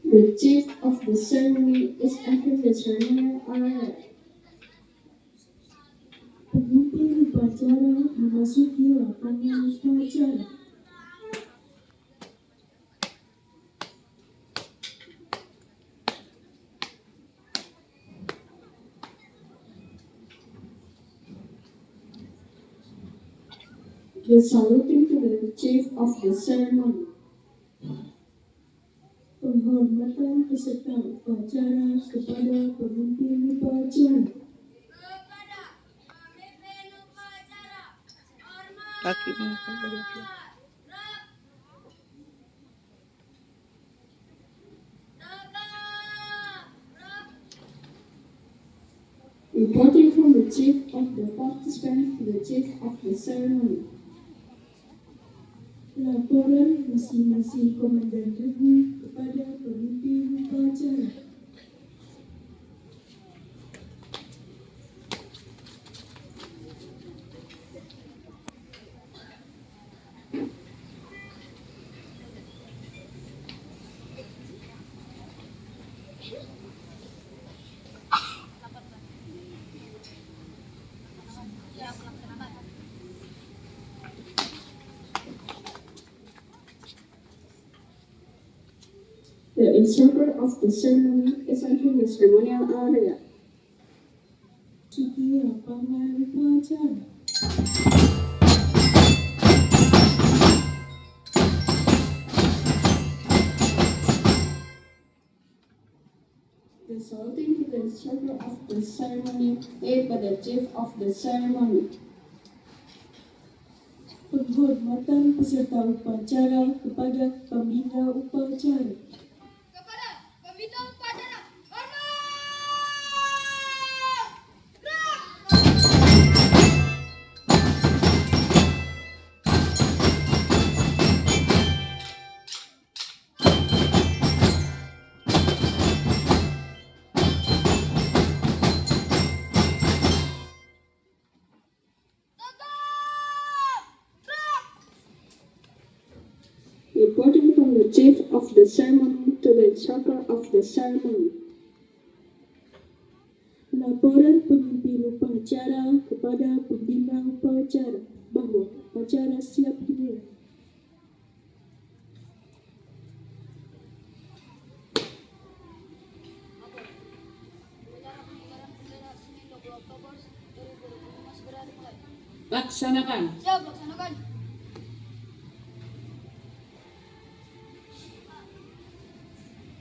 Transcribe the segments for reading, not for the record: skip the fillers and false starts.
The chief of the ceremony is entering the ceremonial area. Pemimpin upacara memasuki lapangan upacara. The saluting to the chief of the ceremony. Penghormatan peserta upacara kepada pemimpin upacara. Kaki Reporting from the chief of the participant to the chief of the ceremony. Laporan masing-masing komandan regu kepada pemimpin upacara. The instructor of the ceremony is entering the ceremonial area. Suki lapangan upacara. The saluting to the instructor of the ceremony made by the chief of the ceremony. Penghormatan peserta upacara kepada pembina upacara. Kepada pembina upacara, hormat! Reporting from the chief of the ceremony to the instructor of the ceremony. Laporan pemimpin upacara kepada pembina upacara bahwa upacara siap dimulai. laksanakan. Siap, laksanakan.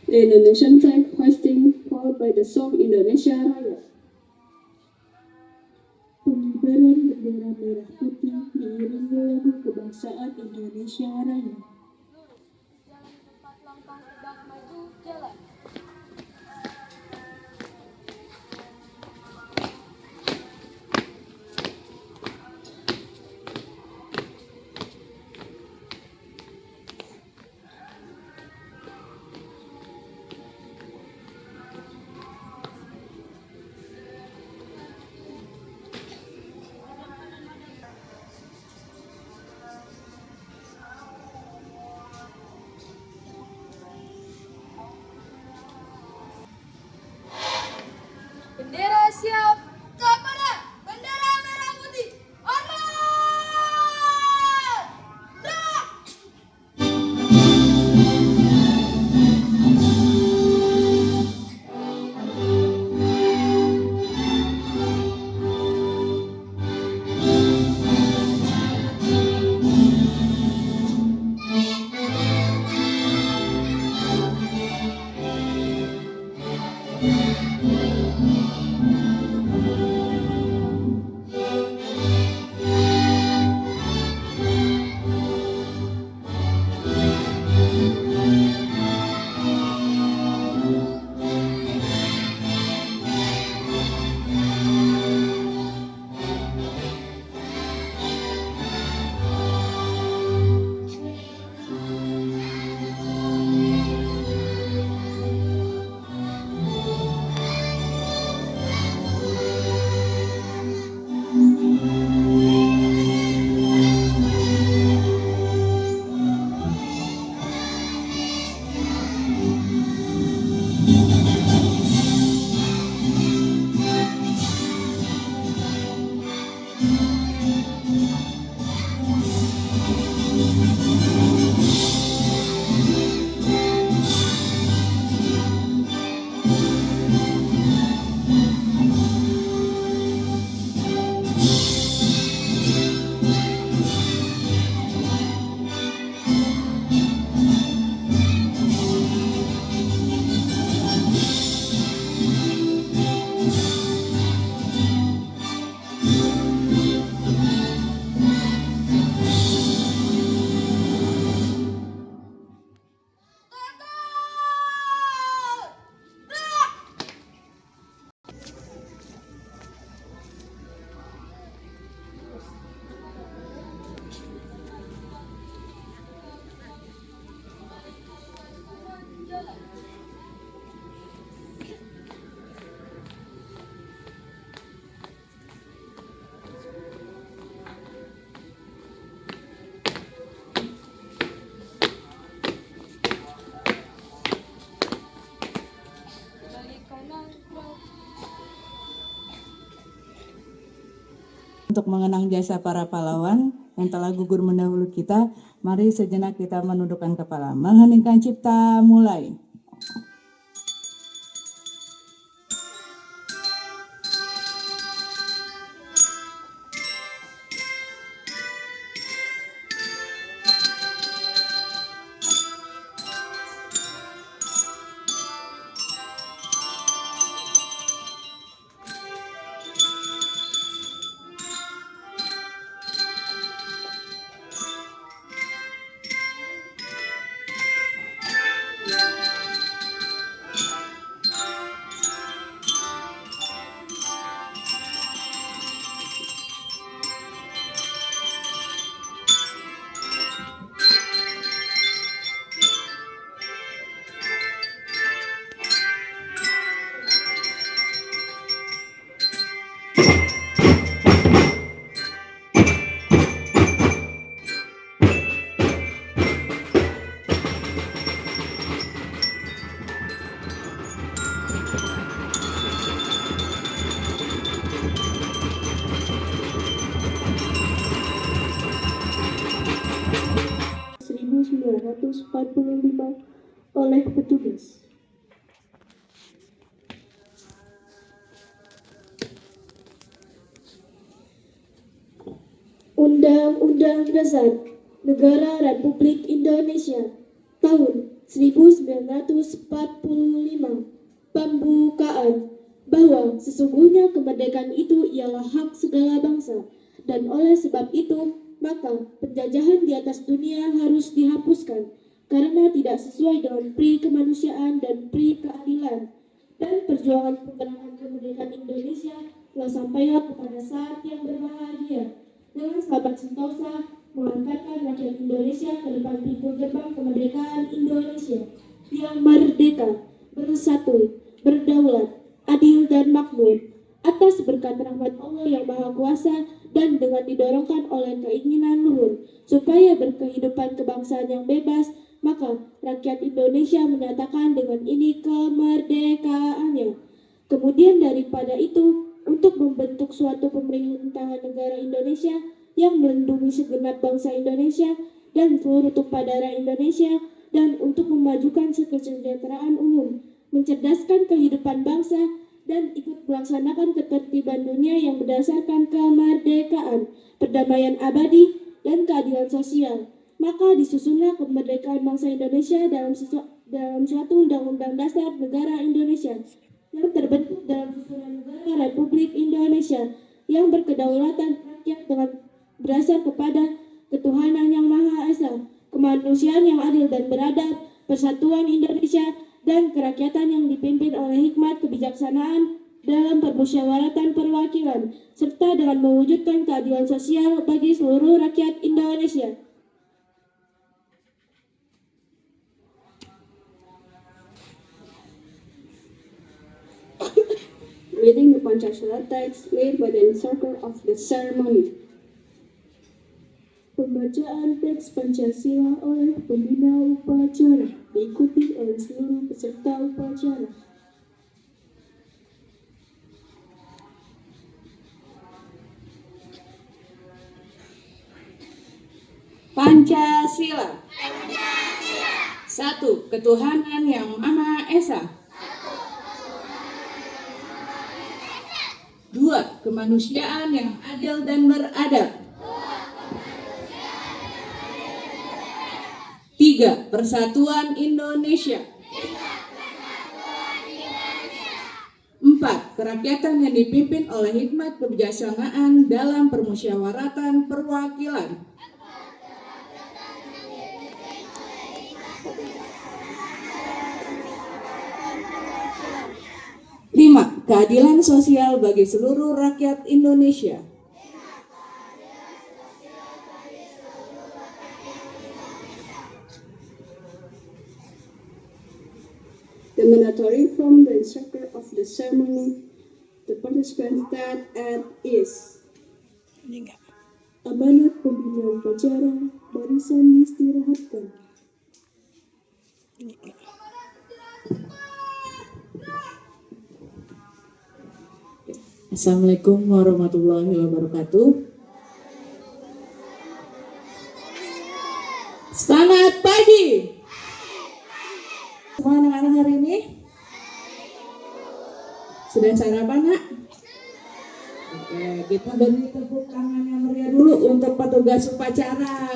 The Indonesian flag hoisting followed by the song Indonesia Raya. Pengibaran bendera merah putih diiringi lagu kebangsaan Indonesia Raya. Jalan tempat langkah tegak maju, jalan. Untuk mengenang jasa para pahlawan yang telah gugur mendahului kita, mari sejenak kita menundukkan kepala. Mengheningkan cipta, mulai. oleh petugas. Undang-Undang Dasar Negara Republik Indonesia tahun 1945 pembukaan bahwa sesungguhnya kemerdekaan itu ialah hak segala bangsa, dan oleh sebab itu maka penjajahan di atas dunia harus dihapuskan karena tidak sesuai dengan pri kemanusiaan dan pri keadilan, dan perjuangan pemenangan kemerdekaan Indonesia telah sampailah kepada saat yang berbahagia dengan selamat sentosa mengantarkan rakyat Indonesia ke depan pintu gerbang kemerdekaan Indonesia yang merdeka, bersatu, berdaulat, adil dan makmur atas berkat rahmat Allah yang Maha Kuasa, dan dengan didorongkan oleh keinginan luhur supaya berkehidupan kebangsaan yang bebas, maka rakyat Indonesia menyatakan dengan ini kemerdekaannya. Kemudian daripada itu, untuk membentuk suatu pemerintahan negara Indonesia yang melindungi segenap bangsa Indonesia dan seluruh tumpah darah Indonesia, dan untuk memajukan kesejahteraan umum, mencerdaskan kehidupan bangsa, dan ikut melaksanakan ketertiban dunia yang berdasarkan kemerdekaan, perdamaian abadi, dan keadilan sosial. Maka disusunlah kemerdekaan bangsa Indonesia dalam suatu Undang-Undang Dasar Negara Indonesia yang terbentuk dalam susunan negara Republik Indonesia yang berkedaulatan rakyat dengan berdasar kepada ketuhanan yang Maha Esa, kemanusiaan yang adil dan beradab, persatuan Indonesia, dan kerakyatan yang dipimpin oleh hikmat kebijaksanaan dalam permusyawaratan perwakilan, serta dengan mewujudkan keadilan sosial bagi seluruh rakyat Indonesia. Reading the Pancasila text made by the instructor of the ceremony. Pembacaan teks Pancasila oleh pembina upacara diikuti oleh seluruh peserta upacara. Pancasila. Satu, ketuhanan yang Maha Esa. Dua, kemanusiaan yang adil dan beradab. Tiga, persatuan Indonesia. Empat, kerakyatan yang dipimpin oleh hikmat kebijaksanaan dalam permusyawaratan perwakilan. Lima, keadilan sosial bagi seluruh rakyat Indonesia. The mandatory from the instructor of the ceremony, the participants that at is. Amanat pembina upacara, barisan diistirahatkan. Assalamualaikum warahmatullahi wabarakatuh. Selamat pagi. Semua anak-anak hari ini sudah sarapan, Nak? Oke, kita beri tepuk tangan yang meriah dulu untuk petugas upacara.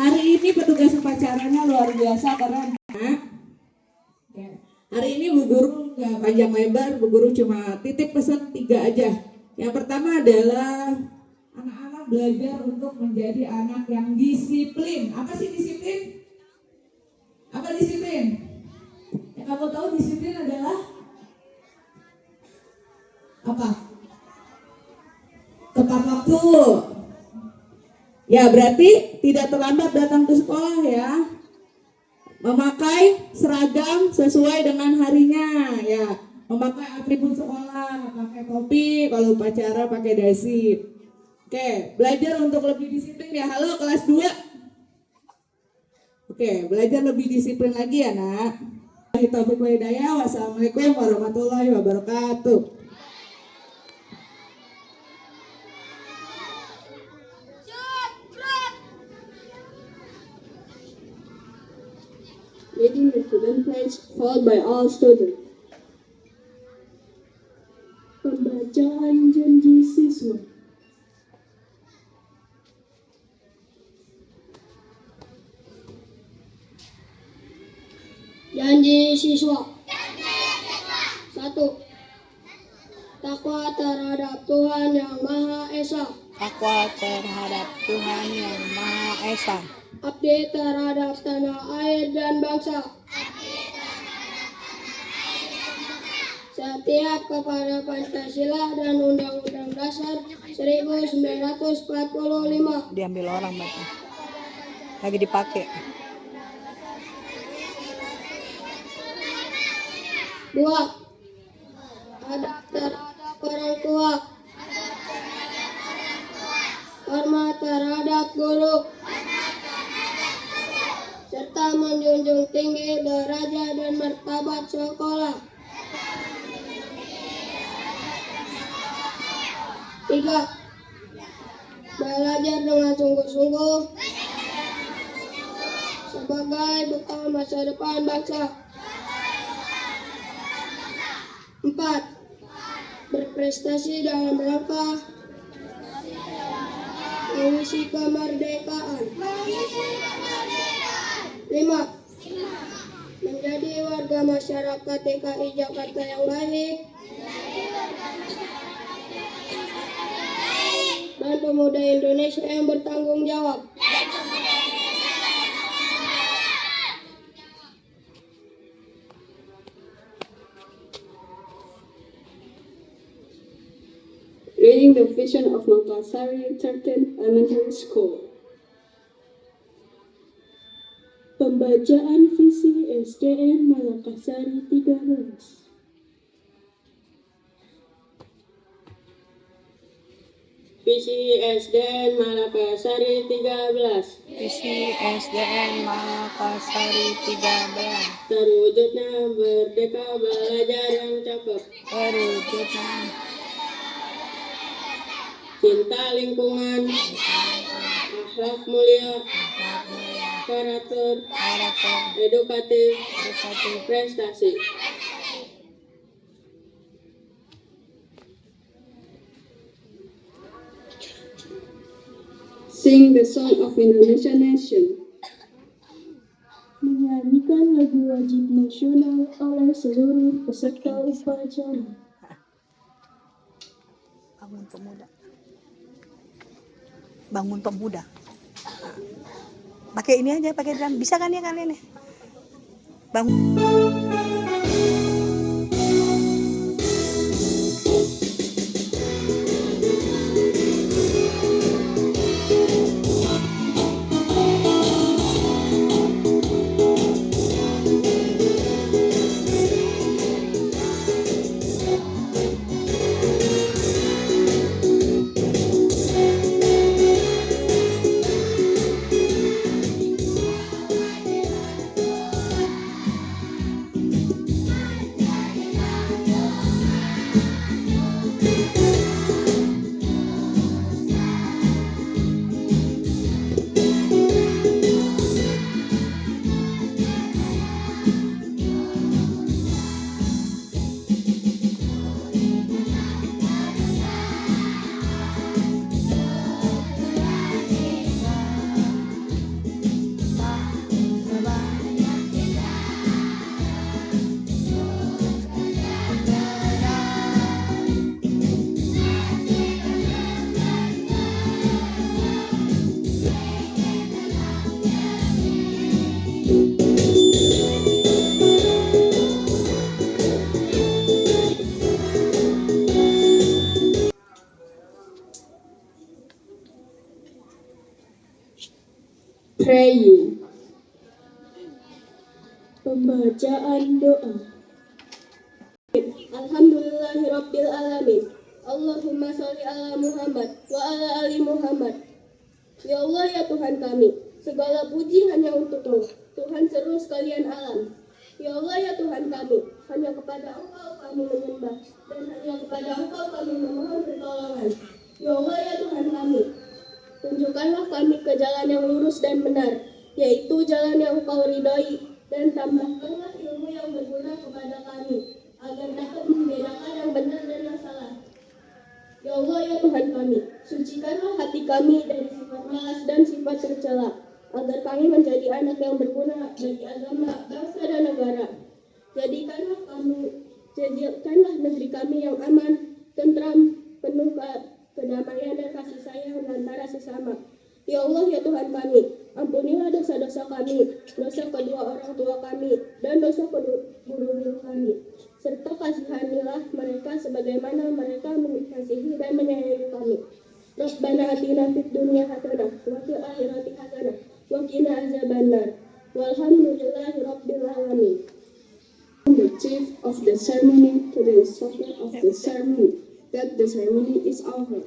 Hari ini petugas upacaranya luar biasa keren, Nak. Hari ini Bu Guru nggak panjang lebar, Bu Guru cuma titip pesan 3 aja. Yang pertama adalah anak-anak belajar untuk menjadi anak yang disiplin. Apa sih disiplin? Apa disiplin? Yang kamu tahu disiplin adalah apa? Tepat waktu. Ya, berarti tidak terlambat datang ke sekolah ya. Memakai seragam sesuai dengan harinya ya, memakai atribut sekolah, pakai topi, kalau upacara pakai dasi. Oke, belajar untuk lebih disiplin ya. Halo kelas 2. Oke, belajar lebih disiplin lagi ya, Nak. Taufiq wal hidayah. Wassalamualaikum warahmatullahi wabarakatuh. Reading the student pledge followed by all students. Pembacaan janji siswa. Janji siswa. 1. Takwa terhadap Tuhan Yang Maha Esa. Takwa terhadap Tuhan Yang Maha Esa. Abdi terhadap tanah air dan bangsa. Setia kepada Pancasila dan Undang-Undang Dasar 1945. Diambil orang baca. Lagi dipakai. 2. Adab terhadap orang tua. Hormat terhadap guru. Serta menjunjung tinggi derajat dan martabat sekolah. 3. Belajar dengan sungguh-sungguh sebagai bekal masa depan bangsa. 4. Berprestasi dalam rangka mengisi kemerdekaan. 5. Menjadi warga masyarakat DKI Jakarta yang baik dan pemuda Indonesia yang bertanggung jawab. Reading the vision of Makassari 13th Elementary School. Pembacaan visi SDN Makassari 13. Visi SDN Makassari 13. Visi SDN Makassari 13. Terwujudnya merdeka belajar yang cakep. Terwujudnya Cinta lingkungan, akhlak mulia, karakter, edukatif, prestasi. Sing the song of Indonesian nation. Menyanyikan lagu wajib nasional oleh seluruh peserta upacara. bangun pemuda. Bangun pemuda. Pakai ini aja, pakai drum. Bisa kan ya kalian ya? Bangun. Praying. Pembacaan doa. Alhamdulillahirabbil alamin. Allahumma sholli ala Muhammad wa ala ali Muhammad. Ya Allah ya Tuhan kami, segala puji hanya untuk-Mu, Tuhan seluruh sekalian alam. Ya Allah ya Tuhan kami, hanya kepada Engkau kami menyembah dan hanya kepada Engkau kami memohon pertolongan. Ya Allah ya Tuhan kami, tunjukkanlah kami ke jalan yang lurus dan benar, yaitu jalan yang Engkau ridhoi, dan tambahkanlah ilmu yang berguna kepada kami, agar dapat membedakan yang benar dan yang salah. Ya Allah ya Tuhan kami, sucikanlah hati kami dari sifat malas dan sifat tercela, agar kami menjadi anak yang berguna bagi agama, bangsa dan negara. Jadikanlah negeri kami yang aman, tentram, penuh kedamaian dan kasih sayang antara sesama. Ya Allah ya Tuhan kami, ampunilah dosa-dosa kami, dosa kedua orang tua kami, dan dosa guru-guru kami, serta kasihanilah mereka sebagaimana mereka mengasihi dan menyayangi kami. Rabbana atina fid dunya hasanah wa fil akhirati hasanah wa qina azabannar. Walhamdulillahi rabbil alamin. The chief of the ceremony to the instructor of the ceremony, that the ceremony is over.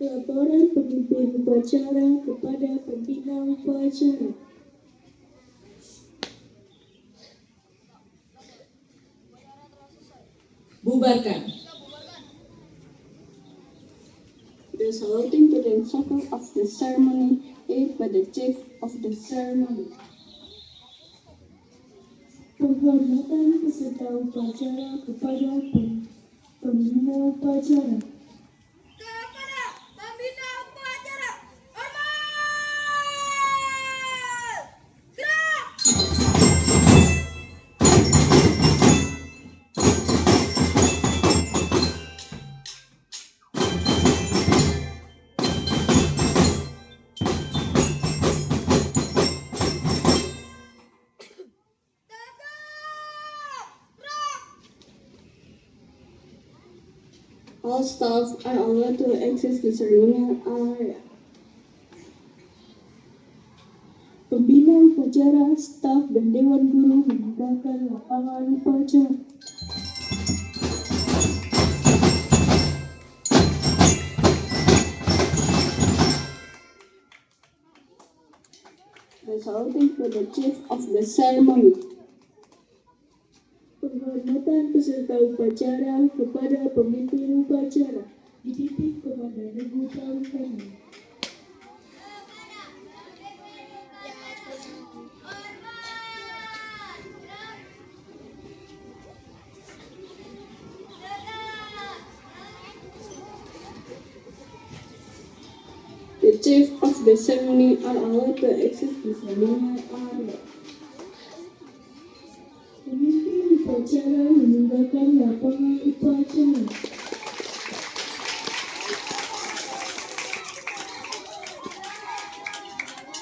Laporan pemimpin upacara kepada pembina upacara. Bubarkan. The saluting to the instructor of the ceremony is by the chief of the ceremony. Penghormatan peserta upacara kepada pembina upacara. All staff are allowed to access the ceremonial area. Pembina upacara, staf, dan dewan guru meninggalkan lapangan upacara. The saluting to the chief of the ceremony. Penghormatan peserta upacara kepada pemimpin upacara dipimpin kepada Regu Utama. The chief of the ceremony are allowed to access the ceremonial area. Pemimpin upacara meninggalkan lapangan upacara.